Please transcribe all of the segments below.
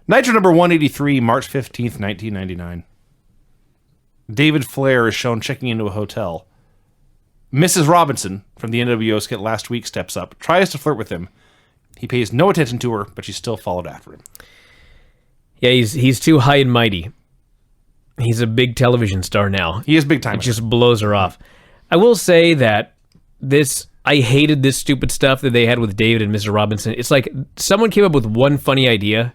Nitro number 183, March 15th, 1999. David Flair is shown checking into a hotel. Mrs. Robinson from the NWO skit last week steps up, tries to flirt with him. He pays no attention to her, but she still followed after him. Yeah, he's too high and mighty. He's a big television star now. He is big time. It just blows her off. I will say that I hated this stupid stuff that they had with David and Mrs. Robinson. It's like someone came up with one funny idea.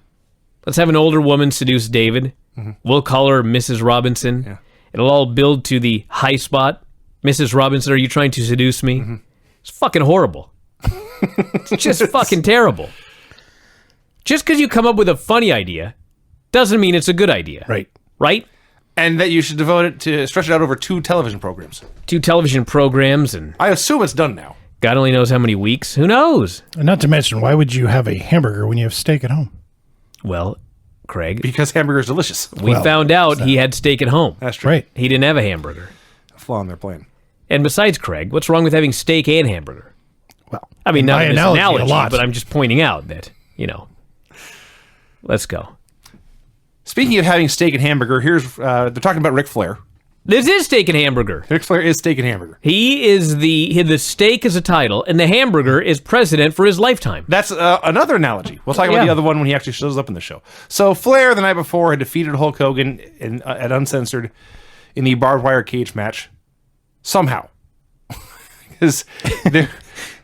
Let's have an older woman seduce David. Mm-hmm. We'll call her Mrs. Robinson. Yeah. It'll all build to the high spot. Mrs. Robinson, are you trying to seduce me? Mm-hmm. It's fucking horrible. It's just fucking terrible. Just because you come up with a funny idea doesn't mean it's a good idea. Right. Right? And that you should devote it to stretch it out over 2 television programs. 2 television programs, and I assume it's done now. God only knows how many weeks. Who knows? And not to mention, why would you have a hamburger when you have steak at home? Well, Craig, because hamburger's delicious. We found out he had steak at home. That's true. Right. He didn't have a hamburger. A flaw in their plan. And besides, Craig, what's wrong with having steak and hamburger? Well, I mean, not an analogy, a lot. but I'm just pointing out that, let's go. Speaking of having steak and hamburger, they're talking about Ric Flair. This is steak and hamburger. Ric Flair is steak and hamburger. He is the steak is a title, and the hamburger is president for his lifetime. That's another analogy. We'll talk about the other one when he actually shows up in the show. So Flair, the night before, had defeated Hulk Hogan at Uncensored in the barbed wire cage match. Somehow. Because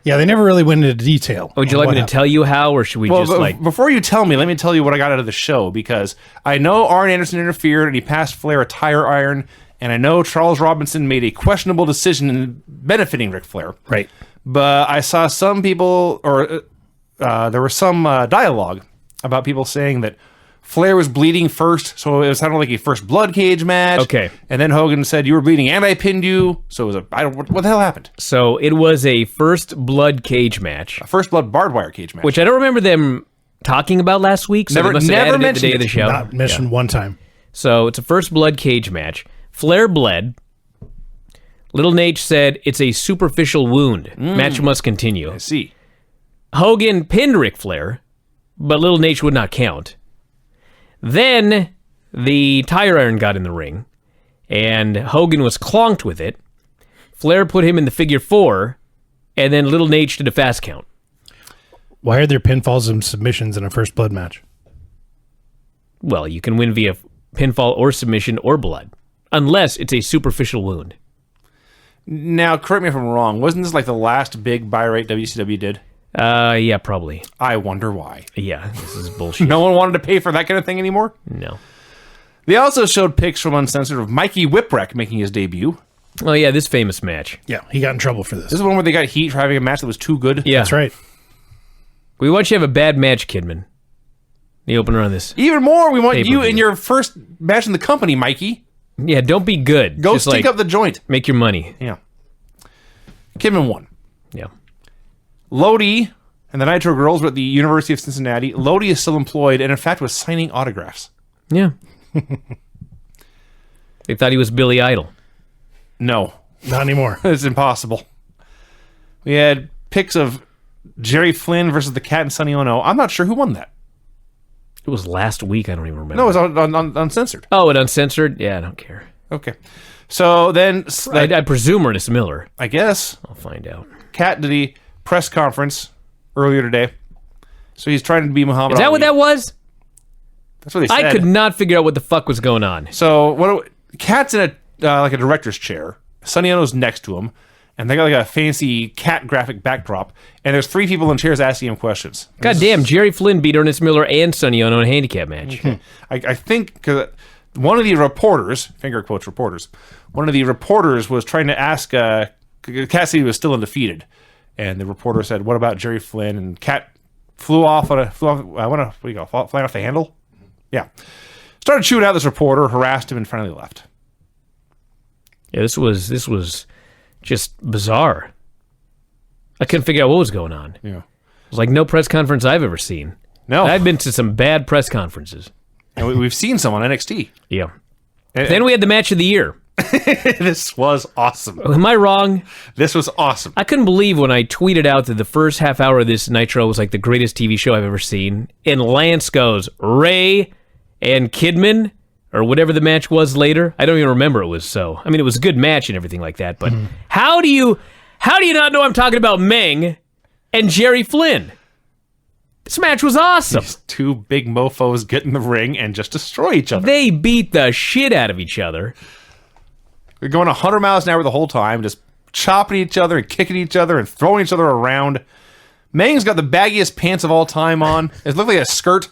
yeah, they never really went into detail. Would you like me to tell you how, or should we Before you tell me, let me tell you what I got out of the show, because I know Arn Anderson interfered and he passed Flair a tire iron, and I know Charles Robinson made a questionable decision in benefiting Ric Flair. Right. But I saw some people, there was some dialogue about people saying that Flair was bleeding first, so it sounded like a first blood cage match. Okay. And then Hogan said, you were bleeding and I pinned you. So it was what the hell happened? So it was a first blood cage match. A first blood barbed wire cage match. Which I don't remember them talking about last week. So never they must have added mentioned it the day of the show. Not mentioned one time. So it's a first blood cage match. Flair bled. Little Nate said it's a superficial wound. Match must continue. I see. Hogan pinned Ric Flair, but Little Nate would not count. Then the tire iron got in the ring, and Hogan was clonked with it. Flair put him in the figure 4, and then Little Nate did a fast count. Why are there pinfalls and submissions in a first blood match? Well, you can win via pinfall or submission or blood, unless it's a superficial wound. Now, correct me if I'm wrong. Wasn't this like the last big buy rate WCW did? Yeah, probably. I wonder why. Yeah, this is bullshit. No one wanted to pay for that kind of thing anymore? No. They also showed pics from Uncensored of Mikey Whipwreck making his debut. Oh, yeah, this famous match. Yeah, he got in trouble for this. This is one where they got heat for having a match that was too good. Yeah. That's right. We want you to have a bad match, Kidman. The opener on this. Even more, we want pay-per-view. you in your first match in the company, Mikey. Yeah, don't be good. Go Just stick up the joint. Make your money. Yeah. Kidman won. Yeah. Lodi and the Nitro girls were at the University of Cincinnati. Lodi is still employed and, in fact, was signing autographs. Yeah. They thought he was Billy Idol. No. Not anymore. It's impossible. We had pics of Jerry Flynn versus the Cat and Sonny Ono. I'm not sure who won that. It was last week. I don't even remember. No, it was on Uncensored. Oh, it Uncensored? Yeah, I don't care. Okay. So then... I presume Ernest Miller. I guess. I'll find out. Cat did a press conference earlier today. So he's trying to be Muhammad Is that Ali. what that was? That's what they said. I could not figure out what the fuck was going on. So Cat's in like a director's chair. Sonny Ono's next to him. And they got like a fancy cat graphic backdrop. And there's 3 people in chairs asking him questions. God damn, Jerry Flynn beat Ernest Miller and Sonny Ono in a handicap match. I think because one of the reporters, finger quotes reporters, one of the reporters was trying to ask Cassidy was still undefeated. And the reporter said, what about Jerry Flynn? And Cat flew off, flying off the handle? Yeah. Started shooting out this reporter, harassed him, and finally left. Yeah, this was just bizarre. I couldn't figure out what was going on. Yeah. It was like no press conference I've ever seen. No. I've been to some bad press conferences. And we've seen some on NXT. Yeah. Then we had the match of the year. This was awesome. Am I wrong? This was awesome. I couldn't believe when I tweeted out that the first half hour of this Nitro was like the greatest TV show I've ever seen. And Lance goes, Ray and Kidman, or whatever the match was later. I don't even remember it was so. I mean, it was a good match and everything like that, but how do you not know I'm talking about Meng and Jerry Flynn? This match was awesome. These two big mofos get in the ring and just destroy each other. They beat the shit out of each other. They're going 100 miles an hour the whole time, just chopping each other and kicking each other and throwing each other around. Meng's got the baggiest pants of all time on. It looks like a skirt.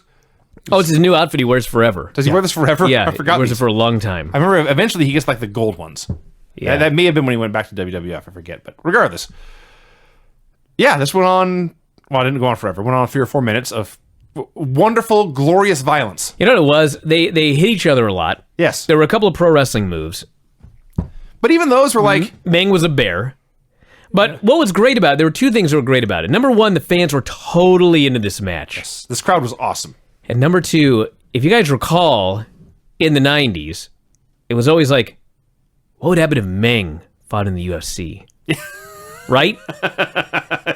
Oh, it's his new outfit he wears forever. Does he wear this forever? Yeah, I forgot he wears these. it for a long time. I remember eventually he gets like the gold ones. Yeah. That may have been when he went back to WWF. I forget. But regardless. Yeah, this went on. Well, it didn't go on forever. It went on 3 or 4 minutes of wonderful, glorious violence. You know what it was? They hit each other a lot. Yes. There were a couple of pro wrestling moves. But even those were like... Meng was a bear. But what was great about it, there were two things that were great about it. Number one, the fans were totally into this match. This crowd was awesome. And number two, if you guys recall, in the 90s, it was always like, what would happen if Meng fought in the UFC? Right?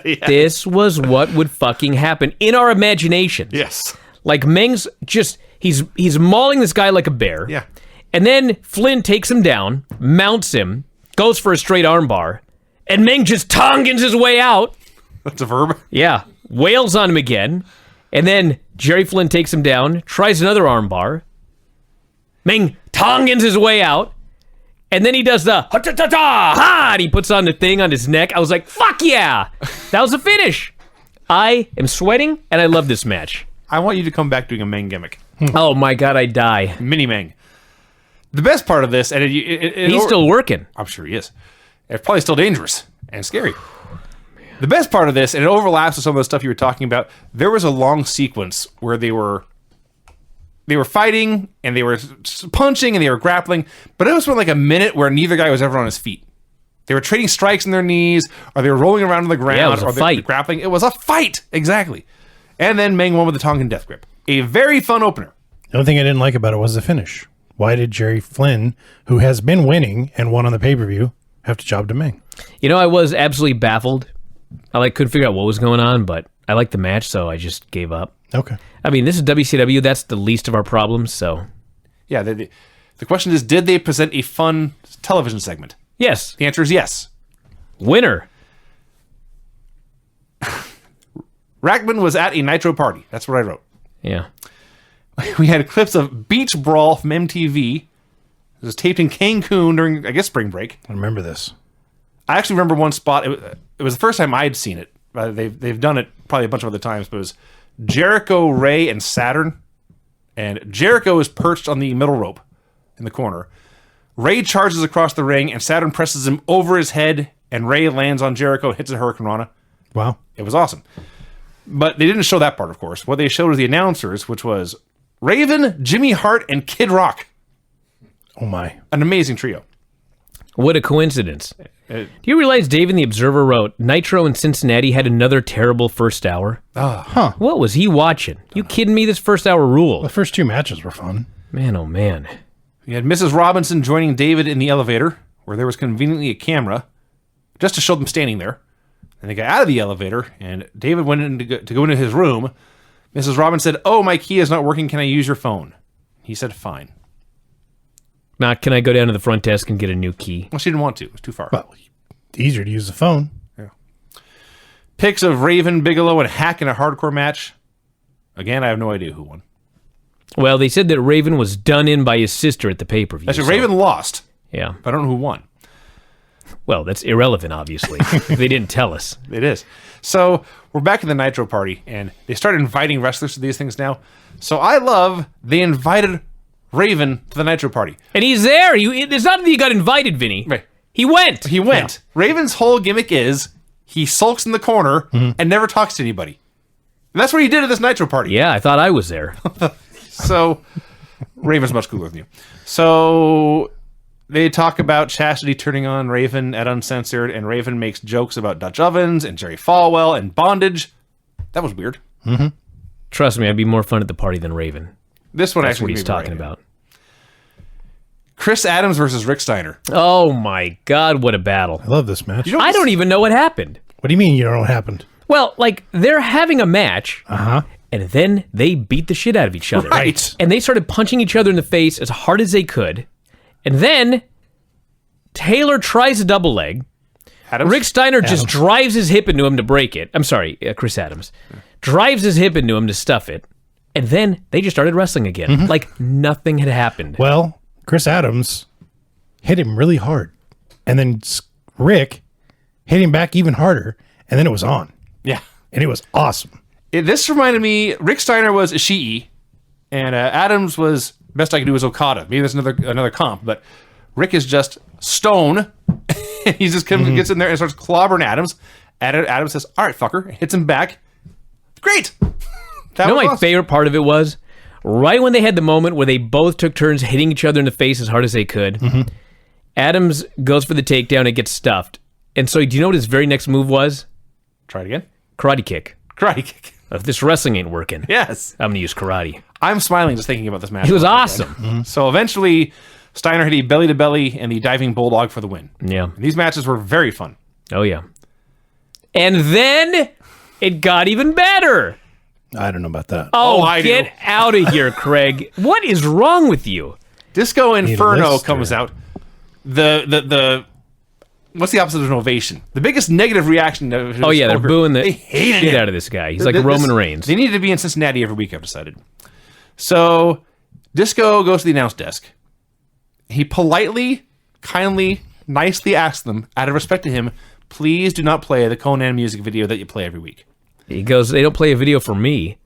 Yeah. This was what would fucking happen in our imagination. Yes. Like Meng's just, he's mauling this guy like a bear. Yeah. And then Flynn takes him down, mounts him, goes for a straight armbar, and Meng just tongans his way out. That's a verb. Yeah. Wails on him again. And then Jerry Flynn takes him down, tries another armbar. Meng tongans his way out. And then he does the ha-ta-ta-ta-ha, and he puts on the thing on his neck. I was like, fuck yeah. That was a finish. I am sweating, and I love this match. I want you to come back doing a Meng gimmick. Oh my God, I die. Mini Meng. The best part of this, and He's still working. I'm sure he is. It's probably still dangerous and scary. The best part of this, and it overlaps with some of the stuff you were talking about, there was a long sequence where they were fighting, and they were punching, and they were grappling, but it was for like a minute where neither guy was ever on his feet. They were trading strikes in their knees, or they were rolling around on the ground, Yeah, it was a or they fight. were grappling. It was a fight, exactly. And then Meng won with the Tongan Death Grip. A very fun opener. The only thing I didn't like about it was the finish. Why did Jerry Flynn, who has been winning and won on the pay-per-view, have to job to Meng? You know, I was absolutely baffled. I couldn't figure out what was going on, but I liked the match, so I just gave up. Okay. I mean, this is WCW. That's the least of our problems, so... Yeah, the question is, did they present a fun television segment? Yes. The answer is yes. Winner. Rackman was at a Nitro party. That's what I wrote. Yeah. We had clips of Beach Brawl from MTV. It was taped in Cancun during, I guess, spring break. I remember this. I actually remember one spot. It was the first time I'd seen it. They've done it probably a bunch of other times, but it was Jericho, Ray, and Saturn. And Jericho is perched on the middle rope in the corner. Ray charges across the ring, and Saturn presses him over his head, and Ray lands on Jericho and hits a Hurricane Rana. Wow. It was awesome. But they didn't show that part, of course. What they showed was the announcers, which was Raven, Jimmy Hart, and Kid Rock. Oh, my. An amazing trio. What a coincidence. Do you realize Dave in the Observer wrote, Nitro in Cincinnati had another terrible first hour? Huh. What was he watching? You kidding me? This first hour ruled. The first two matches were fun. Man, oh man. We had Mrs. Robinson joining David in the elevator, where there was conveniently a camera, just to show them standing there. And they got out of the elevator, and David went in to go into his room. Mrs. Robinson said, "Oh, my key is not working. Can I use your phone?" He said, "Fine." Now, can I go down to the front desk and get a new key? Well, she didn't want to. It was too far. Well, easier to use the phone. Yeah. Pics of Raven, Bigelow, and Hack in a hardcore match. Again, I have no idea who won. Well, they said that Raven was done in by his sister at the pay-per-view. Actually, so- Raven lost, Yeah. but I don't know who won. Well, that's irrelevant, obviously. if they didn't tell us. It is. So we're back in the Nitro party, and they start inviting wrestlers to these things now. So I love they invited Raven to the Nitro party. And he's there. It's not that he got invited, Vinny. Right. He went. He went. Yeah. Raven's whole gimmick is he sulks in the corner and never talks to anybody. And that's what he did at this Nitro party. Yeah, I thought I was there. So Raven's much cooler than you. So they talk about Chastity turning on Raven at Uncensored, and Raven makes jokes about Dutch ovens and Jerry Falwell and bondage. That was weird. Mm-hmm. Trust me, I'd be more fun at the party than Raven. This one That's actually what he's made me talking right. about. Chris Adams versus Rick Steiner. Oh my God, what a battle. I love this match. I don't even know what happened. What do you mean you don't know what happened? Well, like, they're having a match, Uh-huh. and then they beat the shit out of each other. Right. And they started punching each other in the face as hard as they could. And then Taylor tries a double leg. Adams? Rick Steiner just drives his hip into him to break it. I'm sorry, Chris Adams. Drives his hip into him to stuff it. And then they just started wrestling again. Like nothing had happened. Well, Chris Adams hit him really hard. And then Rick hit him back even harder. And then it was on. Yeah. And it was awesome. This reminded me, Rick Steiner was Ishii, and Adams was, best I could do was Okada. Maybe that's another comp, but Rick is just stone. He just gets in there and starts clobbering Adams. Adams says, all right, fucker. Hits him back. Great. You know, my favorite part of it was right when they had the moment where they both took turns hitting each other in the face as hard as they could. Adams goes for the takedown and gets stuffed. And so, do you know what his very next move was? Try it again. Karate kick. Karate kick. If this wrestling ain't working, Yes. I'm gonna use karate. I'm smiling just thinking about this match. It was awesome. So eventually, Steiner hit a belly-to-belly and the diving bulldog for the win. Yeah. And these matches were very fun. Oh yeah. And then it got even better. I don't know about that. Oh, I get do. out of here, Craig. What is wrong with you? Disco Inferno list, comes or- out. The what's the opposite of an ovation? The biggest negative reaction. Oh yeah, they're booing the They hated shit him. out of this guy. He's like Roman Reigns. They needed to be in Cincinnati every week, I've decided. So Disco goes to the announce desk. He politely, kindly, nicely asks them, out of respect to him, please do not play the Konnan music video that you play every week. He goes, they don't play a video for me.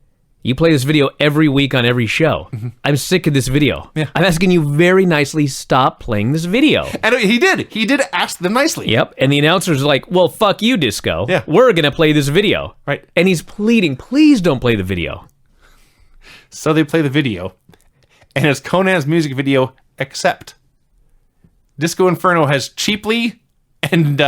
You play this video every week on every show. I'm sick of this video. Yeah. I'm asking you very nicely, stop playing this video. And he did. He did ask them nicely. Yep. And the announcer's like, well, fuck you, Disco. Yeah. We're going to play this video. Right. And he's pleading, please don't play the video. So they play the video, and it's Konnan's music video, except Disco Inferno has cheaply and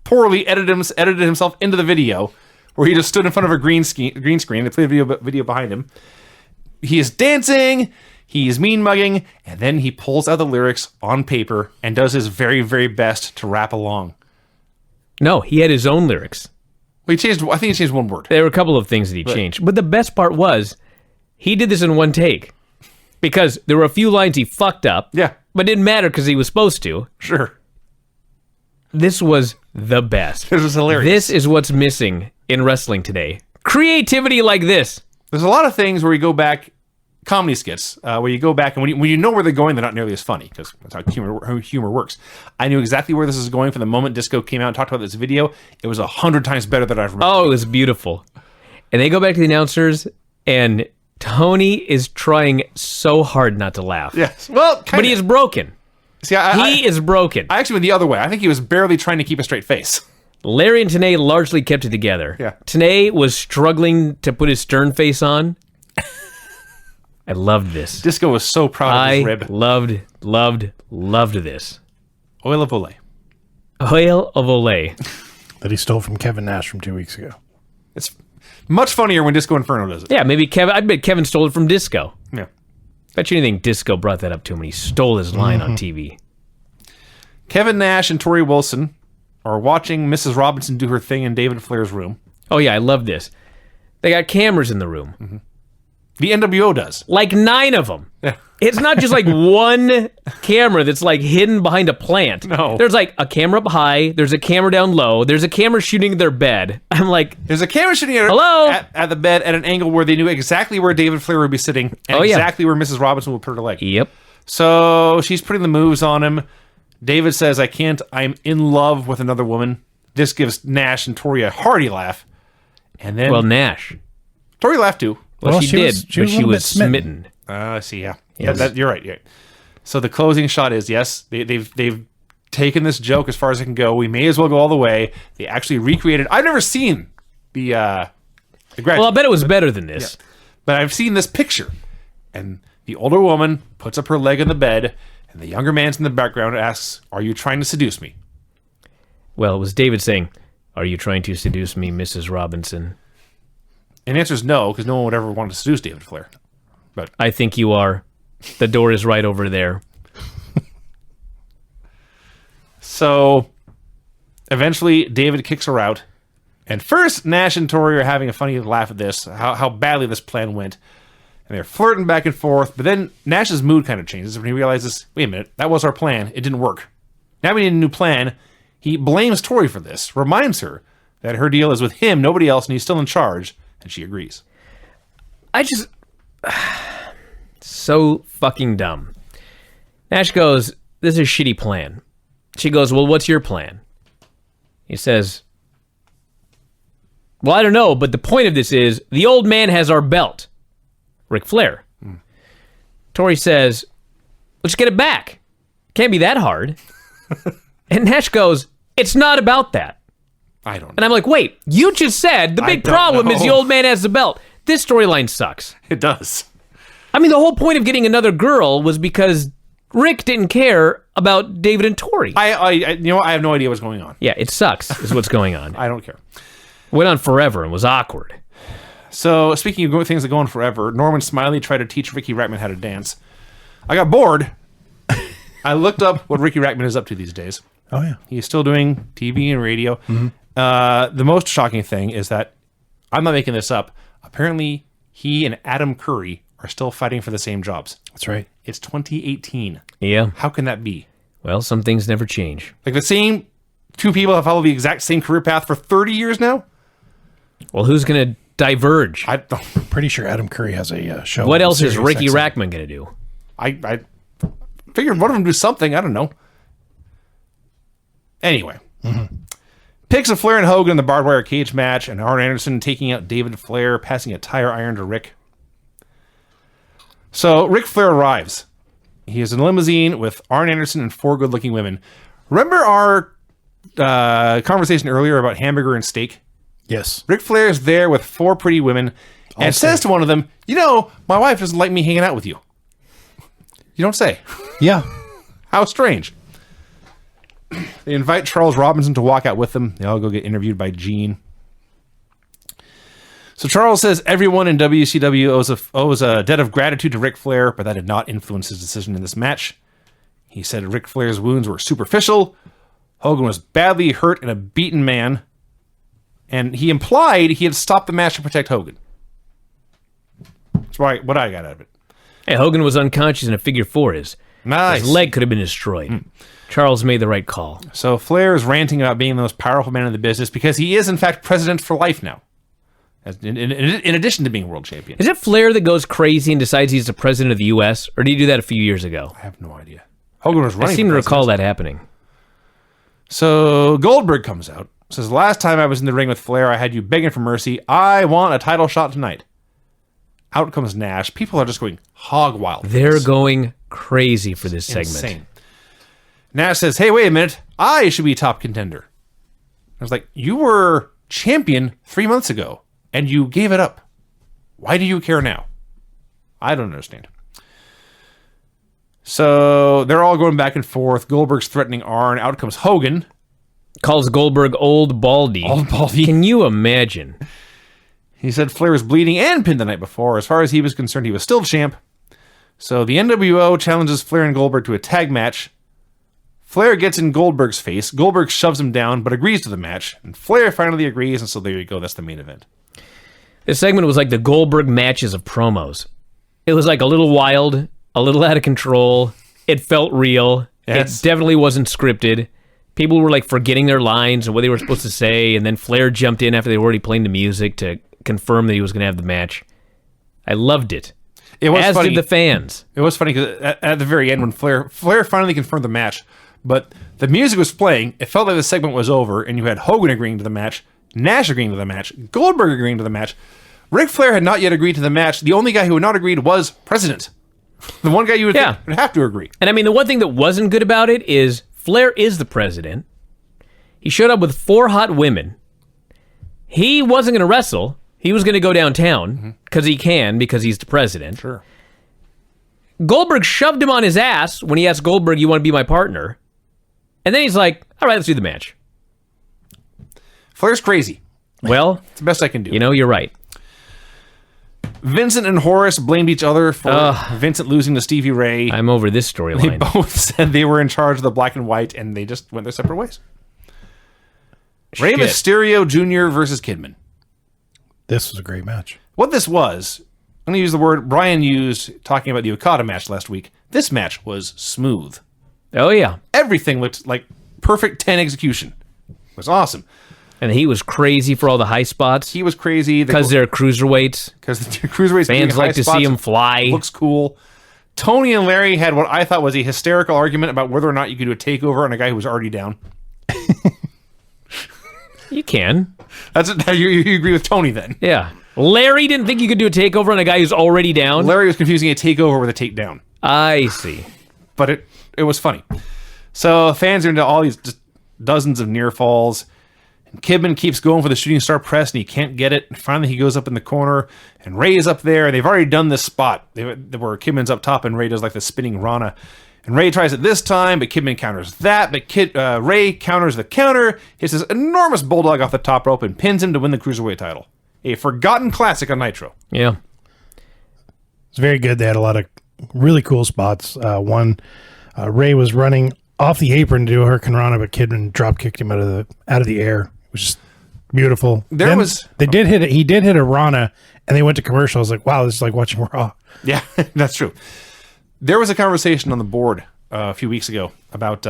poorly edited himself into the video, where he just stood in front of a green screen. They play the video behind him. He is dancing, he is mean mugging, and then he pulls out the lyrics on paper and does his very, very best to rap along. No, he had his own lyrics. Well, I think he changed one word. There were a couple of things that he changed. But the best part was, he did this in one take. Because there were a few lines he fucked up. Yeah. But it didn't matter because he was supposed to. Sure. This was the best. This was hilarious. This is what's missing in wrestling today. Creativity like this. There's a lot of things where you go back, comedy skits, where you go back and when you know where they're going, they're not nearly as funny because that's how humor works. I knew exactly where this is going from the moment Disco came out and talked about this video. It was 100 times better than I remember. Oh, it was beautiful. And they go back to the announcers, and Tony is trying so hard not to laugh. Yes. Well, But he is broken. See, He is broken. I actually went the other way. I think he was barely trying to keep a straight face. Larry and Tanay largely kept it together. Yeah. Tanay was struggling to put his stern face on. I loved this. Disco was so proud of his I rib. loved this. Oil of Olay. Oil of Olay. That he stole from Kevin Nash from 2 weeks ago. It's much funnier when Disco Inferno does it. Yeah, maybe Kevin. I bet Kevin stole it from Disco. Yeah. Bet you anything Disco brought that up to him when he stole his line on TV. Kevin Nash and Tori Wilson are watching Mrs. Robinson do her thing in David Flair's room. Oh yeah, I love this. They got cameras in the room. The NWO does. Like 9 of them. Yeah. It's not just like one camera that's like hidden behind a plant. No. There's like a camera up high, there's a camera down low, there's a camera shooting their bed. I'm like, There's a camera shooting Hello? at the bed at an angle where they knew exactly where David Flair would be sitting and Oh, yeah. exactly where Mrs. Robinson would put her leg. yep. So she's putting the moves on him. David says, I can't. I'm in love with another woman. This gives Nash and Tori a hearty laugh. And then Well, Nash. Tori laughed too. Well, she did, was- but a she little was bit smitten. smitten. I see, yeah. Yes. You're right. You're right. So the closing shot is, yes, they've taken this joke as far as it can go. We may as well go all the way. They actually recreated. I've never seen the graduate. Well, I bet it was better than this. But I've seen this picture, and the older woman puts up her leg in the bed, and the younger man's in the background asks, "Are you trying to seduce me?" Well, it was David saying, "Are you trying to seduce me, Mrs. Robinson?" And the answer is no, because no one would ever want to seduce David Flair. I think you are. The door is right over there. So eventually David kicks her out. And first, Nash and Tori are having a funny laugh at this, how badly this plan went. And they're flirting back and forth. But then Nash's mood kind of changes when he realizes, wait a minute, that was our plan. It didn't work. Now we need a new plan. He blames Tori for this, reminds her that her deal is with him, nobody else, and he's still in charge. And she agrees. So fucking dumb. Nash goes, this is a shitty plan. She goes, well, what's your plan? He says, well, I don't know, but the point of this is the old man has our belt. Ric Flair. Tori says, let's get it back. Can't be that hard. And Nash goes, it's not about that. I don't know. And I'm like, wait, you just said the big problem is the old man has the belt. This storyline sucks. It does. I mean, the whole point of getting another girl was because Rick didn't care about David and Tori. I have no idea what's going on. Yeah, it sucks is what's going on. I don't care. Went on forever and was awkward. So, speaking of things that go on forever, Norman Smiley tried to teach Ricky Rackman how to dance. I got bored. I looked up what Ricky Rackman is up to these days. Oh, yeah. He's still doing TV and radio. Mm-hmm. The most shocking thing is that, I'm not making this up, apparently he and Adam Curry are still fighting for the same jobs. That's right. It's 2018. Yeah. How can that be? Well, some things never change. Like the same two people have followed the exact same career path for 30 years now? Well, who's going to diverge? I'm pretty sure Adam Curry has a show. What else is Ricky Rackman going to do? I figured one of them do something. I don't know. Anyway. Mm-hmm. Pics of Flair and Hogan in the barbed wire cage match, and Arn Anderson taking out David Flair, passing a tire iron to Rick. So Ric Flair arrives. He is in a limousine with Arn Anderson and 4 good-looking women. Remember our conversation earlier about hamburger and steak? Yes. Ric Flair is there with 4 pretty women and says to one of them, my wife doesn't like me hanging out with you. You don't say. Yeah. How strange. They invite Charles Robinson to walk out with them. They all go get interviewed by Gene. So Charles says everyone in WCW owes a debt of gratitude to Ric Flair, but that did not influence his decision in this match. He said Ric Flair's wounds were superficial. Hogan was badly hurt and a beaten man. And he implied he had stopped the match to protect Hogan. That's what I got out of it. Hey, Hogan was unconscious in a figure 4 is. Nice. His leg could have been destroyed. Charles made the right call. So Flair is ranting about being the most powerful man in the business because he is, in fact, president for life now. In addition to being world champion. Is it Flair that goes crazy and decides he's the president of the U.S., or did he do that a few years ago? I have no idea. Hogan was running. I seem to recall that happening. So Goldberg comes out. Says, last time I was in the ring with Flair, I had you begging for mercy. I want a title shot tonight. Out comes Nash. People are just going hog wild. They're going crazy for this segment. Insane. Nash says, hey, wait a minute. I should be top contender. I was like, you were champion 3 months ago, and you gave it up. Why do you care now? I don't understand. So they're all going back and forth. Goldberg's threatening Arn. Out comes Hogan. Calls Goldberg Old Baldy. Old Baldy. Can you imagine? He said Flair was bleeding and pinned the night before. As far as he was concerned, he was still champ. So the NWO challenges Flair and Goldberg to a tag match. Flair gets in Goldberg's face. Goldberg shoves him down, but agrees to the match. And Flair finally agrees, and so there you go. That's the main event. This segment was like the Goldberg matches of promos. It was like a little wild, a little out of control. It felt real. Yes. It definitely wasn't scripted. People were like forgetting their lines and what they were supposed to say, and then Flair jumped in after they were already playing the music to confirm that he was going to have the match. I loved it. It was as funny. did the fans. It was funny because at the very end, when Flair finally confirmed the match, but the music was playing, it felt like the segment was over, and you had Hogan agreeing to the match, Nash agreeing to the match, Goldberg agreeing to the match. Ric Flair had not yet agreed to the match. The only guy who had not agreed was President. The one guy you would think would have to agree. And I mean, the one thing that wasn't good about it is Flair is the president. He showed up with 4 hot women. He wasn't going to wrestle. He was going to go downtown because because he's the president. Sure. Goldberg shoved him on his ass when he asked Goldberg, you want to be my partner? And then he's like, all right, let's do the match. Flair's crazy. Well, It's the best I can do. you're right. Vincent and Horace blamed each other for Vincent losing to Stevie Ray. I'm over this They storyline. both said they were in charge of the black and white, and they just went their separate ways. Rey Shit. Mysterio Jr. versus Kidman. This was a great match. What this was, I'm going to use the word Brian used talking about the Okada match last week. This match was smooth. Oh, yeah. Everything looked like perfect 10 execution. It was awesome. And he was crazy for all the high spots. He was crazy. Because they're cruiserweights. Because the Cruiserweights Fans like to see him fly. Looks cool. Tony and Larry had what I thought was a hysterical argument about whether or not you could do a takeover on a guy who was already down. You can. That's you agree with Tony then? Yeah. Larry didn't think you could do a takeover on a guy who's already down. Larry was confusing a takeover with a takedown. I see. But it was funny. So fans are into all these just dozens of near falls. And Kidman keeps going for the shooting star press and he can't get it. And finally he goes up in the corner and Ray is up there. They've already done this spot where Kidman's up top and Ray does like the spinning Rana. And Ray tries it this time, but Kidman counters that. But Ray counters the counter, hits this enormous bulldog off the top rope and pins him to win the Cruiserweight title. A forgotten classic on Nitro. Yeah. It's very good. They had a lot of really cool spots. Ray was running off the apron to do a Hurricane Rana, but Kidman drop kicked him out of the air. It was just beautiful. He did hit a Rana, and they went to commercial. I was like, wow, this is like watching Raw. Yeah, that's true. There was a conversation on the board a few weeks ago about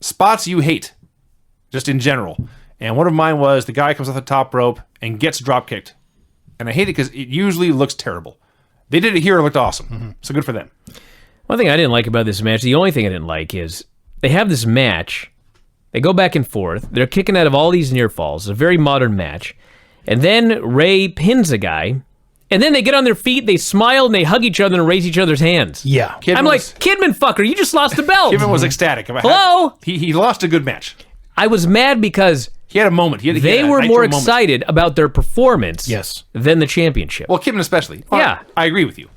spots you hate, just in general. And one of mine was the guy comes off the top rope and gets drop kicked. And I hate it because it usually looks terrible. They did it here, it looked awesome. Mm-hmm. So good for them. One thing I didn't like about this match, the only thing I didn't like is they have this match. They go back and forth. They're kicking out of all these near falls. It's a very modern match. And then Ray pins a guy. And then they get on their feet, they smile, and they hug each other and raise each other's hands. Yeah. I'm like, Kidman fucker, you just lost the belt. Kidman was ecstatic. Hello? He lost a good match. I was mad because he had a moment. They were more excited about their performance than the championship. Well, Kidman especially. Yeah. I agree with you.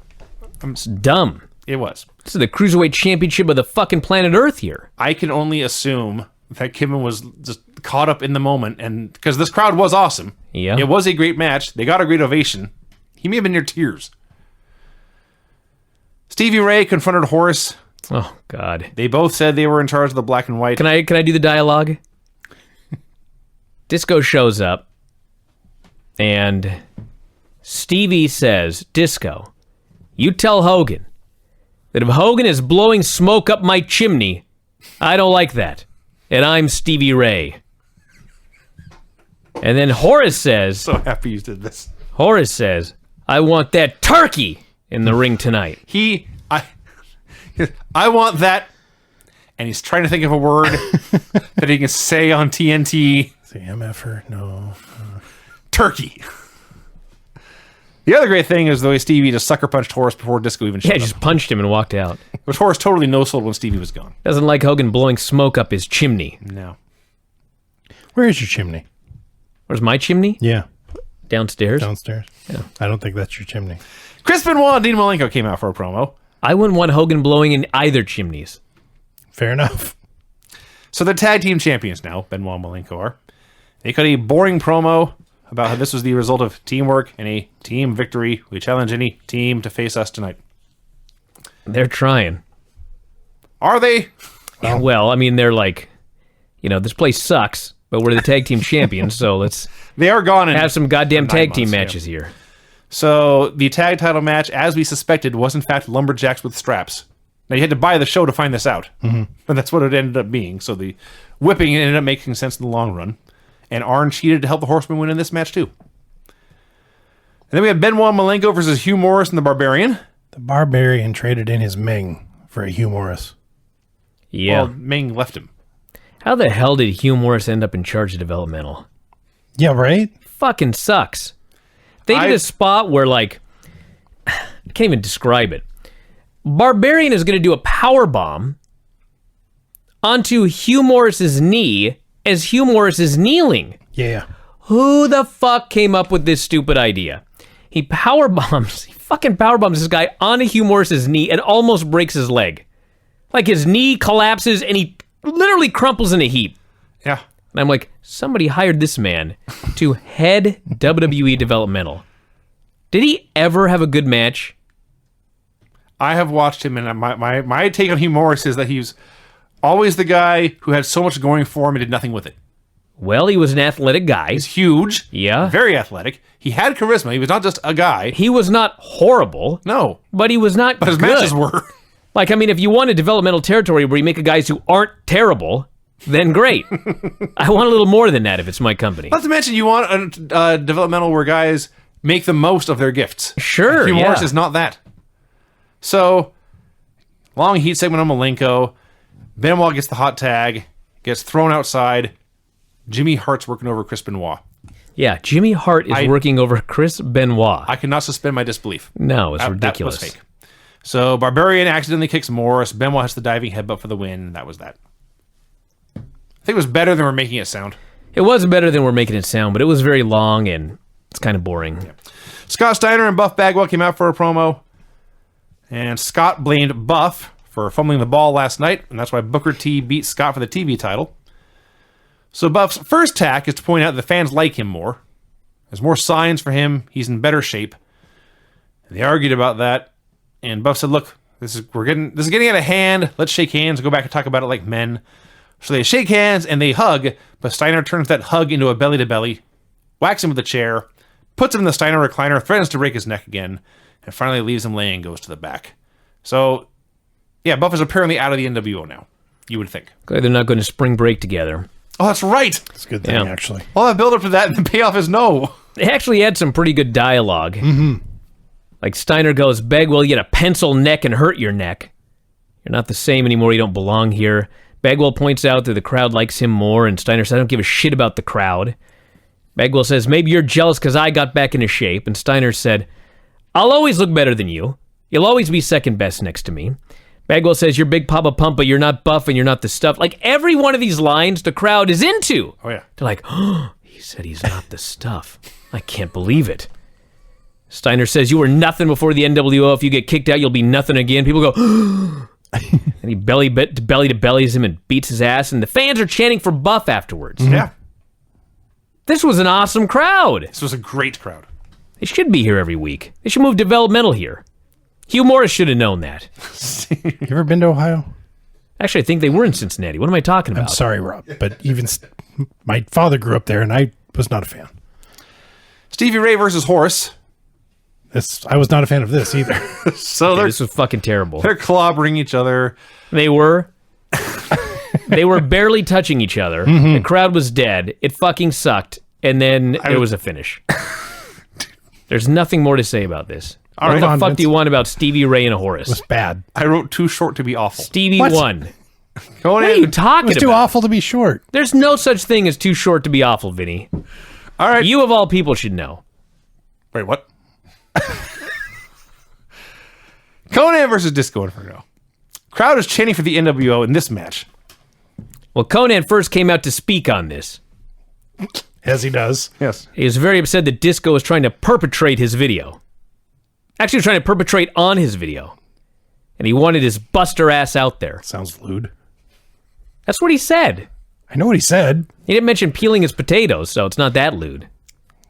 It's dumb. It was. This is the Cruiserweight Championship of the fucking planet Earth here. I can only assume that Kidman was just caught up in the moment, and because this crowd was awesome. Yeah. It was a great match. They got a great ovation. He may have been near tears. Stevie Ray confronted Horace. Oh, God. They both said they were in charge of the black and white. Can I do the dialogue? Disco shows up, and Stevie says, Disco, you tell Hogan that if Hogan is blowing smoke up my chimney, I don't like that. And I'm Stevie Ray. And then Horace says... So happy you did this. Horace says, I want that turkey in the ring tonight. I want that, and he's trying to think of a word that he can say on TNT. Say MFer? No. Turkey. The other great thing is the way Stevie just sucker punched Horace before Disco even showed up. Yeah, just punched him and walked out. But Horace totally no-sold when Stevie was gone. Doesn't like Hogan blowing smoke up his chimney. No. Where is your chimney? Where's my chimney? Yeah. Downstairs. Yeah. I don't think that's your chimney. Chris Benoit and Dean Malenko came out for a promo. I wouldn't want Hogan blowing in either chimneys. Fair enough. So they're tag team champions now, Benoit and Malenko are. They cut a boring promo about how this was the result of teamwork and a team victory. We challenge any team to face us tonight. They're trying. Are they? Well, I mean, they're like, this place sucks, but we're the tag team champions, so let's They are gone in have some goddamn tag 9 team months, matches here. So the tag title match, as we suspected, was in fact lumberjacks with straps. Now you had to buy the show to find this out, and that's what it ended up being. So the whipping ended up making sense in the long run, and Arn cheated to help the Horsemen win in this match too. And then we have Benoit Malenko versus Hugh Morris and the Barbarian. The Barbarian traded in his Ming for a Hugh Morris. Yeah. Well, Ming left him. How the hell did Hugh Morris end up in charge of developmental? Yeah, right? Fucking sucks. They did a spot where, I can't even describe it. Barbarian is going to do a power bomb onto Hugh Morris's knee as Hugh Morris is kneeling. Yeah. Who the fuck came up with this stupid idea? He fucking power bombs this guy onto Hugh Morris's knee and almost breaks his leg. Like his knee collapses and he literally crumples in a heap. Yeah. And I'm like, somebody hired this man to head WWE developmental. Did he ever have a good match? I have watched him, and my take on Hugh Morris is that he's always the guy who had so much going for him and did nothing with it. Well, he was an athletic guy. He's huge. Yeah. Very athletic. He had charisma. He was not just a guy. He was not horrible. No. But he was not But his good. matches were. Like, I mean, if you want a developmental territory where you make guys who aren't terrible, then great. I want a little more than that if it's my company. Not to mention, you want a developmental where guys make the most of their gifts. Sure, Hugh Morris yeah. is not that. So, long heat segment on Malenko. Benoit gets the hot tag, gets thrown outside. Jimmy Hart's working over Chris Benoit. Yeah, Jimmy Hart is working over Chris Benoit. I cannot suspend my disbelief. No, it's ridiculous. That was fake. So, Barbarian accidentally kicks Morris. Benoit hits the diving headbutt for the win. That was that. I think it was better than we're making it sound. It was better than we're making it sound, but it was very long and it's kind of boring. Yeah. Scott Steiner and Buff Bagwell came out for a promo. And Scott blamed Buff for fumbling the ball last night, and that's why Booker T beat Scott for the TV title. So Buff's first tack is to point out that the fans like him more. There's more signs for him. He's in better shape. And they argued about that. And Buff said, look, this is getting out of hand. Let's shake hands and go back and talk about it like men. So they shake hands and they hug, but Steiner turns that hug into a belly-to-belly, whacks him with a chair, puts him in the Steiner recliner, threatens to break his neck again, and finally leaves him laying and goes to the back. So, yeah, Buff is apparently out of the NWO now, you would think. Glad they're not going to spring break together. Oh, that's right. It's a good thing, actually. All that build up to that, and the payoff is no. They actually had some pretty good dialogue. Mm-hmm. Like Steiner goes, Bagwell, you had a pencil neck and hurt your neck. You're not the same anymore. You don't belong here. Bagwell points out that the crowd likes him more, and Steiner says, I don't give a shit about the crowd. Bagwell says, maybe you're jealous because I got back into shape. And Steiner said, I'll always look better than you. You'll always be second best next to me. Bagwell says, you're Big Papa Pump, but you're not buff and you're not the stuff. Like, every one of these lines the crowd is into. Oh, yeah. They're like, oh, he said he's not the stuff. I can't believe it. Steiner says, you were nothing before the NWO. If you get kicked out, you'll be nothing again. People go, and he belly to bellies him and beats his ass, and the fans are chanting for Buff afterwards. Mm-hmm. Yeah. This was an awesome crowd. This was a great crowd. They should be here every week. They should move developmental here. Hugh Morris should have known that. You ever been to Ohio? Actually, I think they were in Cincinnati. What am I talking about? I'm sorry, Rob, but even my father grew up there, and I was not a fan. Stevie Ray versus Horace. I was not a fan of this either. So Yeah, this was fucking terrible. they're clobbering each other. They were. They were barely touching each other. Mm-hmm. The crowd was dead. It fucking sucked. And then there was a finish. There's nothing more to say about this. All What right, the on, fuck Vince. do you want about Stevie Ray and a It Horace? was bad. I wrote too short to be awful. Stevie What? won. Going What are in. you It talking was about? too awful to be short. There's no such thing as too short to be awful, Vinny. All right. You of all people should know. Wait, what? Konnan versus Disco Inferno. Crowd is chanting for the NWO in this match. Well, Konnan first came out to speak on this. As he does. Yes. He was very upset that Disco was trying to perpetrate his video. Actually, trying to perpetrate on his video. And he wanted his buster ass out there. Sounds lewd. That's what he said. I know what he said. He didn't mention peeling his potatoes, so it's not that lewd.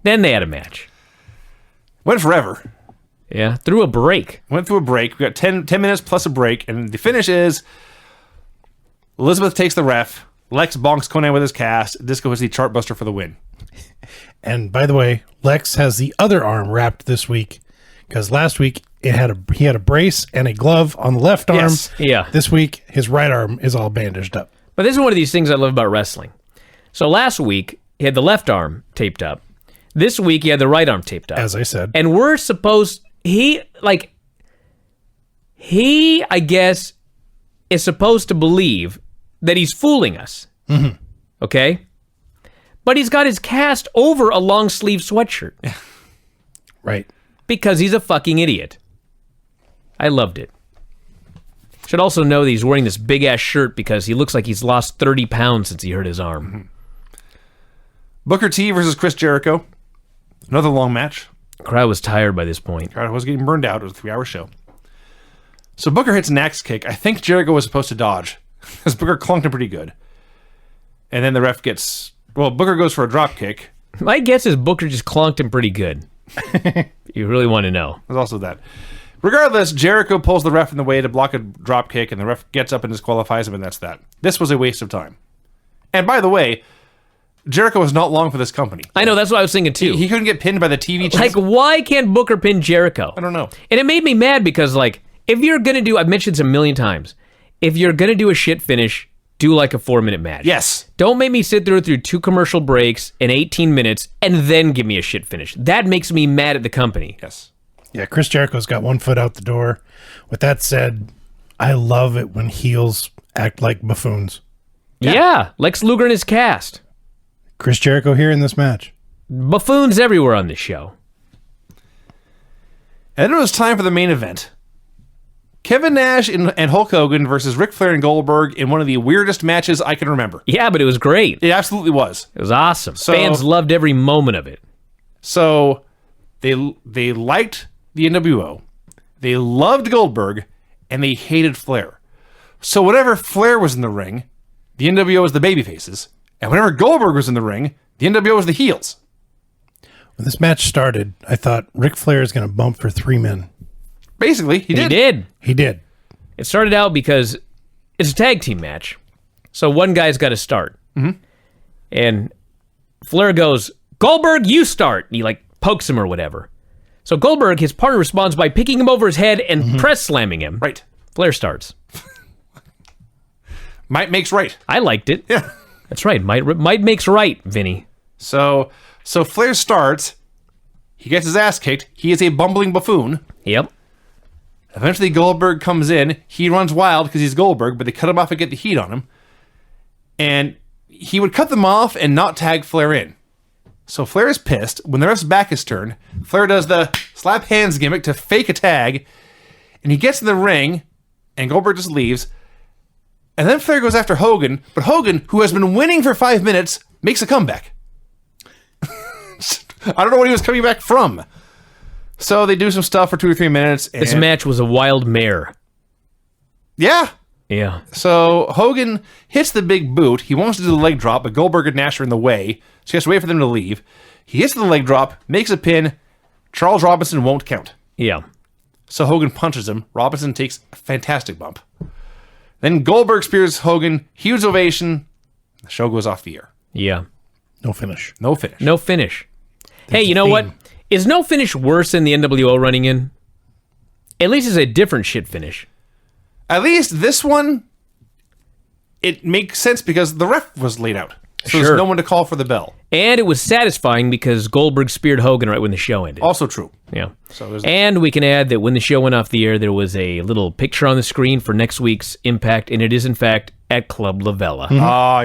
Then they had a match. Went forever. Yeah, through a break. Went through a break. We got 10 minutes plus a break. And the finish is Elizabeth takes the ref. Lex bonks Konnan with his cast. Disco hits the chartbuster for the win. And by the way, Lex has the other arm wrapped this week because last week he had a brace and a glove on the left arm. Yes. Yeah. This week his right arm is all bandaged up. But this is one of these things I love about wrestling. So last week, he had the left arm taped up. This week, he had the right arm taped up. As I said. And we're supposed... He, I guess, is supposed to believe that he's fooling us. Mm-hmm. Okay? But he's got his cast over a long sleeve sweatshirt. Right. Because he's a fucking idiot. I loved it. Should also know that he's wearing this big ass shirt because he looks like he's lost 30 pounds since he hurt his arm. Mm-hmm. Booker T versus Chris Jericho. Another long match. The crowd was tired by this point. Crowd was getting burned out. It was a 3-hour show. So Booker hits an axe kick. I think Jericho was supposed to dodge because Booker clunked him pretty good. And then the ref gets... Well, Booker goes for a drop kick. My guess is Booker just clonked him pretty good. You really want to know. There's also that. Regardless, Jericho pulls the ref in the way to block a drop kick, and the ref gets up and disqualifies him, and that's that. This was a waste of time. And by the way, Jericho was not long for this company. I know, that's what I was thinking too. He couldn't get pinned by the TV chief. Like, why can't Booker pin Jericho? I don't know. And it made me mad because, like, if you're going to do, I've mentioned this a million times, if you're going to do a shit finish, do like a 4-minute match. Yes. Don't make me sit through 2 commercial breaks in 18 minutes and then give me a shit finish. That makes me mad at the company. Yes. Yeah, Chris Jericho's got one foot out the door. With that said, I love it when heels act like buffoons. Yeah, Lex Luger and his cast. Chris Jericho here in this match. Buffoons everywhere on this show. And then it was time for the main event. Kevin Nash and Hulk Hogan versus Ric Flair and Goldberg in one of the weirdest matches I can remember. Yeah, but it was great. It absolutely was. It was awesome. So- Fans loved every moment of it. So they liked the NWO, they loved Goldberg, and they hated Flair. So whenever Flair was in the ring, the NWO was the babyfaces, and whenever Goldberg was in the ring, the NWO was the heels. When this match started, I thought Ric Flair is going to bump for 3 men. Basically, he did. He did. He did. It started out because it's a tag team match. So one guy's got to start. Mm-hmm. And Flair goes, Goldberg, you start. And he like pokes him or whatever. So Goldberg, his partner, responds by picking him over his head and press slamming him. Right. Flair starts. Might makes right. I liked it. Yeah. That's right. Might makes right, Vinny. So Flair starts. He gets his ass kicked. He is a bumbling buffoon. Yep. Eventually, Goldberg comes in. He runs wild because he's Goldberg, but they cut him off and get the heat on him. And he would cut them off and not tag Flair in. So Flair is pissed. When the ref's back is turned, Flair does the slap hands gimmick to fake a tag. And he gets in the ring, and Goldberg just leaves. And then Flair goes after Hogan, but Hogan, who has been winning for 5 minutes, makes a comeback. I don't know what he was coming back from. So they do some stuff for 2 or 3 minutes. And This match was a wild mare. yeah. Yeah. So Hogan hits the big boot. He wants to do the leg drop, but Goldberg and Nash are in the way. So he has to wait for them to leave. He hits the leg drop, makes a pin. Charles Robinson won't count. Yeah. So Hogan punches him. Robinson takes a fantastic bump. Then Goldberg spears Hogan. Huge ovation. The show goes off the air. Yeah. No finish. No finish. No finish. Hey, a you know what? theme. Is no finish worse than the NWO running in? At least it's a different shit finish. At least this one, it makes sense because the ref was laid out. So Sure. there's no one to call for the bell. And it was satisfying because Goldberg speared Hogan right when the show ended. Also true. Yeah. So there's And we can add that when the show went off the air, there was a little picture on the screen for next week's Impact, and it is, in fact, at Club Lavella.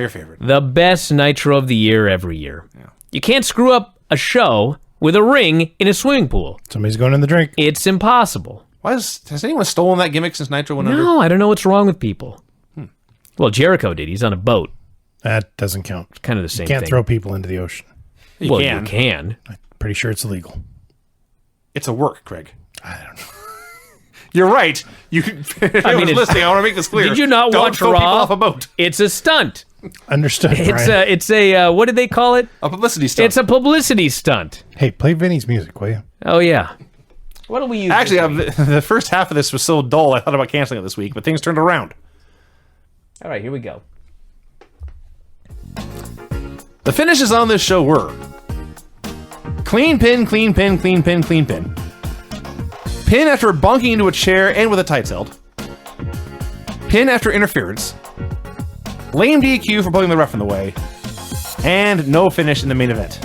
your favorite. The best Nitro of the year every year. Yeah. You can't screw up a show with a ring in a swimming pool. Somebody's going in the drink. It's impossible. Has anyone stolen that gimmick since Nitro went under? No, I don't know what's wrong with people. Well, Jericho did. He's on a boat. That doesn't count. Kind of the same Can't thing. throw people into the ocean. You Well, can. you can. Pretty sure it's illegal. It's a work, Craig. I don't know. You're right. You can. If I was it's- listening, I want to make this clear. Did you not Don't watch throw people Raw? off a boat. It's a stunt. Understood, Brian. It's a what did they call it? A publicity stunt. It's a publicity stunt. Hey, play Vinny's music, will you? Oh yeah. What do we use? Actually, this week? the first half of this was so dull, I thought about canceling it this week, but things turned around. All right, here we go. The finishes on this show were clean pin, clean pin, clean pin, clean pin. Pin after bonking into a chair and with a tights held. Pin after interference. Lame DQ for putting the ref in the way. And no finish in the main event.